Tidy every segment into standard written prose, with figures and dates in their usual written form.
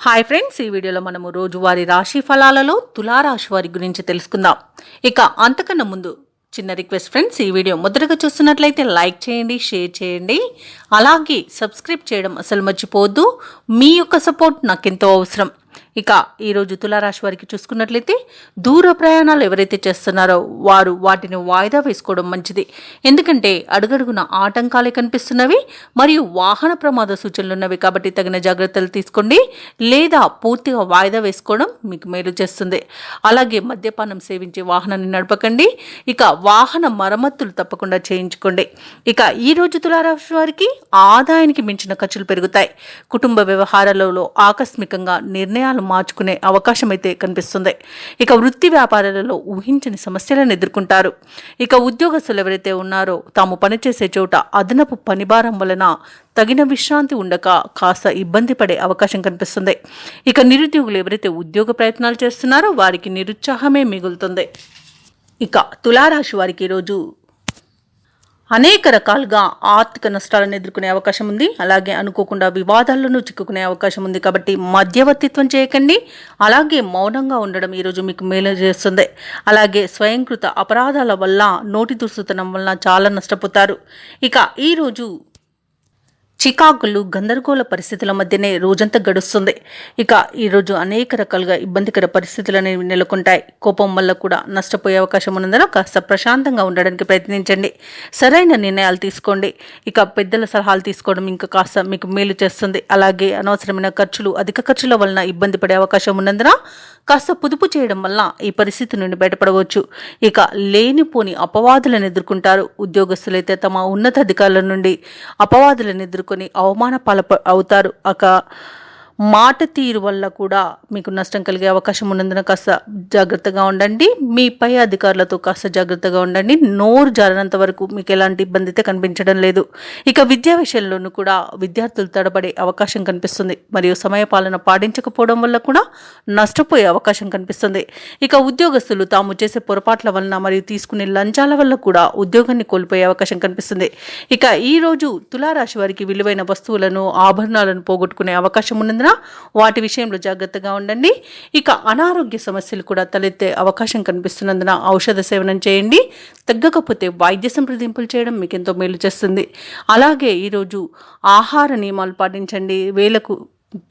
Hi friends, ఈ వీడియోలో మనము రోజువారీ రాశి ఫలాలలో తులారాశి వారి గురించి తెలుసుకుందాం. ఇక అంతకన్నా ముందు చిన్న రిక్వెస్ట్ ఫ్రెండ్స్, ఈ వీడియో మొదటగా చూస్తున్నట్లయితే లైక్ చేయండి, షేర్ చేయండి, అలాగే సబ్స్క్రైబ్ చేయడం అసలు మర్చిపోవద్దు. మీ యొక్క సపోర్ట్ నాకెంతో అవసరం. ఇక ఈరోజు తులారాశి వారికి చూసుకున్నట్లయితే దూర ప్రయాణాలు ఎవరైతే చేస్తున్నారో వారు వాటిని వాయిదా వేసుకోవడం మంచిది. ఎందుకంటే అడుగడుగున ఆటంకాలే కనిపిస్తున్నవి మరియు వాహన ప్రమాద సూచనలు ఉన్నవి. కాబట్టి తగిన జాగ్రత్తలు తీసుకోండి, లేదా పూర్తిగా వాయిదా వేసుకోవడం మీకు మేలు చేస్తుంది. అలాగే మద్యపానం సేవించి వాహనాన్ని నడపకండి. ఇక వాహన మరమ్మతులు తప్పకుండా చేయించుకోండి. ఇక ఈరోజు తులారాశి వారికి ఆదాయానికి మించిన ఖర్చులు పెరుగుతాయి. కుటుంబ వ్యవహారాలలో ఆకస్మికంగా నిర్ణయాలు మార్చుకునే అవకాశం అయితే కనిపిస్తుంది. ఇక వృత్తి వ్యాపారాలలో ఊహించని సమస్యలను ఎదుర్కొంటారు. ఇక ఉద్యోగస్తులు ఎవరైతే ఉన్నారో తాము పనిచేసే చోట అదనపు పనిభారం వలన తగిన విశ్రాంతి ఉండక కాస్త ఇబ్బంది పడే అవకాశం కనిపిస్తుంది. ఇక నిరుద్యోగులు ఎవరైతే ఉద్యోగ ప్రయత్నాలు చేస్తున్నారో వారికి నిరుత్సాహమే మిగులుతుంది. ఇక తులారాశి వారికి ఈరోజు అనేక రకాలుగా ఆర్థిక నష్టాలను ఎదుర్కొనే అవకాశం ఉంది. అలాగే అనుకోకుండా వివాదాలను చిక్కుకునే అవకాశం ఉంది. కాబట్టి మధ్యవర్తిత్వం చేయకండి. అలాగే మౌనంగా ఉండడం ఈరోజు మీకు మేలు చేస్తుంది. అలాగే స్వయంకృత అపరాధాల వల్ల, నోటి దుస్తుతనం వల్ల చాలా నష్టపోతారు. ఇక ఈరోజు చికాకులు, గందరగోళ పరిస్థితుల మధ్యనే రోజంతా గడుస్తుంది. ఇక ఈరోజు అనేక రకాలుగా ఇబ్బందికర పరిస్థితులు అనేవి నెలకొంటాయి. కోపం వల్ల కూడా నష్టపోయే అవకాశం ఉన్నందున కాస్త ప్రశాంతంగా ఉండడానికి ప్రయత్నించండి. సరైన నిర్ణయాలు తీసుకోండి. ఇక పెద్దల సలహాలు తీసుకోవడం ఇంకా కాస్త మీకు మేలు చేస్తుంది. అలాగే అనవసరమైన ఖర్చులు, అధిక ఖర్చుల వలన ఇబ్బంది పడే అవకాశం ఉన్నందున కాస్త పొదుపు చేయడం వల్ల ఈ పరిస్థితి నుండి బయటపడవచ్చు. ఇక లేనిపోని అపవాదులను ఎదుర్కొంటారు. ఉద్యోగస్తులైతే తమ ఉన్నతాధికారుల నుండి అపవాదులను ఎదుర్కొని అవమాన అవుతారు. మాట తీరు వల్ల కూడా మీకు నష్టం కలిగే అవకాశం ఉన్నందున కాస్త జాగ్రత్తగా ఉండండి. మీ పై అధికారులతో కాస్త జాగ్రత్తగా ఉండండి. నోరు జారినంత వరకు మీకు ఎలాంటి ఇబ్బంది అయితే కనిపించడం లేదు. ఇక విద్యా విషయంలోనూ కూడా విద్యార్థులు తడబడే అవకాశం కనిపిస్తుంది. మరియు సమయపాలన పాటించకపోవడం వల్ల కూడా నష్టపోయే అవకాశం కనిపిస్తుంది. ఇక ఉద్యోగస్తులు తాము చేసే పొరపాట్ల వలన మరియు తీసుకునే లంచాల వల్ల కూడా ఉద్యోగాన్ని కోల్పోయే అవకాశం కనిపిస్తుంది. ఇక ఈరోజు తులారాశి వారికి విలువైన వస్తువులను, ఆభరణాలను పోగొట్టుకునే అవకాశం ఉన్నందున వాటి విషయంలో జాగ్రత్తగా ఉండండి. ఇక అనారోగ్య సమస్యలు కూడా తలెత్తే అవకాశం కనిపిస్తున్నందున ఔషధ సేవనం చేయండి. తగ్గకపోతే వైద్య సంప్రదింపులు చేయడం మీకు ఎంతో మేలు చేస్తుంది. అలాగే ఈరోజు ఆహార నియమాలు పాటించండి. వేళకు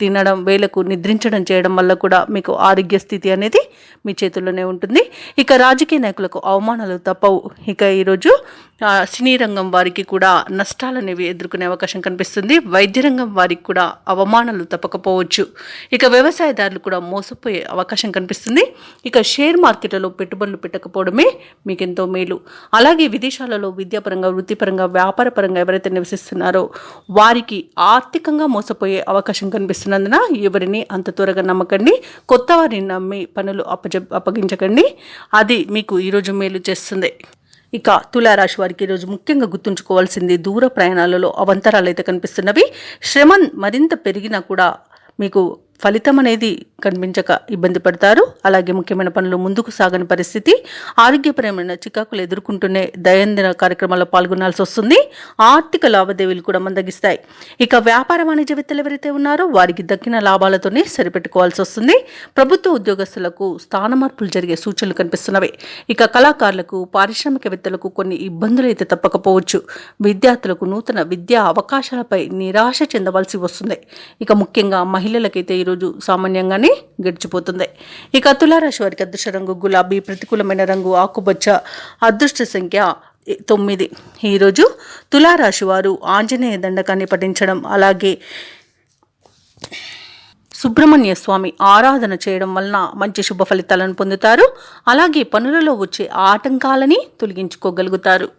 తినడం, వేళకు నిద్రించడం చేయడం వల్ల కూడా మీకు ఆరోగ్య స్థితి అనేది మీ చేతుల్లోనే ఉంటుంది. ఇక రాజకీయ నాయకులకు అవమానాలు తప్పవు. ఇక ఈరోజు సినీ రంగం వారికి కూడా నష్టాలు అనేవి ఎదుర్కొనే అవకాశం కనిపిస్తుంది. వైద్య రంగం వారికి కూడా అవమానాలు తప్పకపోవచ్చు. ఇక వ్యవసాయదారులు కూడా మోసపోయే అవకాశం కనిపిస్తుంది. ఇక షేర్ మార్కెట్లలో పెట్టుబడులు పెట్టకపోవడమే మీకు ఎంతో మేలు. అలాగే విదేశాలలో విద్యాపరంగా, వృత్తిపరంగా, వ్యాపారపరంగా ఎవరైతే నివసిస్తున్నారో వారికి ఆర్థికంగా మోసపోయే అవకాశం కనిపిస్తున్నందున ఎవరిని అంత త్వరగా నమ్మకండి. కొత్త వారిని నమ్మి పనులు అప్పగించకండి. అది మీకు ఈరోజు మేలు చేస్తుంది. ఇక తులారాశి వారికి ఈరోజు ముఖ్యంగా గుర్తుంచుకోవాల్సింది దూర ప్రయాణాలలో అవంతరాలు అయితే కనిపిస్తున్నవి. శ్రమ మరింత పెరిగినా కూడా మీకు ఫలితం అనేది కనిపించక ఇబ్బంది పడతారు. అలాగే ముఖ్యమైన పనులు ముందుకు సాగని పరిస్థితి, ఆరోగ్యపరమైన చికాకులు ఎదుర్కొంటూనే దైనందిన కార్యక్రమాల్లో పాల్గొనాల్సి వస్తుంది. ఆర్థిక లావాదేవీలు కూడా మందగిస్తాయి. ఇక వ్యాపార వాణిజ్యవేత్తలు ఎవరైతే ఉన్నారో వారికి దక్కిన లాభాలతోనే సరిపెట్టుకోవాల్సి వస్తుంది. ప్రభుత్వ ఉద్యోగస్తులకు స్థాన మార్పులు జరిగే సూచనలు కనిపిస్తున్నవి. ఇక కళాకారులకు, పారిశ్రామికవేత్తలకు కొన్ని ఇబ్బందులు అయితే తప్పకపోవచ్చు. విద్యార్థులకు నూతన విద్యా అవకాశాలపై నిరాశ చెందవలసి వస్తుంది. ఇక ముఖ్యంగా మహిళలకైతే ఈరోజు సామాన్యంగానే గడిచిపోతుంది. ఇక తులారాశి వారికి అదృష్ట రంగు గులాబీ, ప్రతికూలమైన రంగు ఆకుపచ్చ, అదృష్ట సంఖ్య 9. ఈరోజు తులారాశి వారు ఆంజనేయ దండకాన్ని పఠించడం, అలాగే సుబ్రహ్మణ్య స్వామి ఆరాధన చేయడం వలన మంచి శుభ ఫలితాలను పొందుతారు. అలాగే పనులలో వచ్చే ఆటంకాలని తొలగించుకోగలుగుతారు.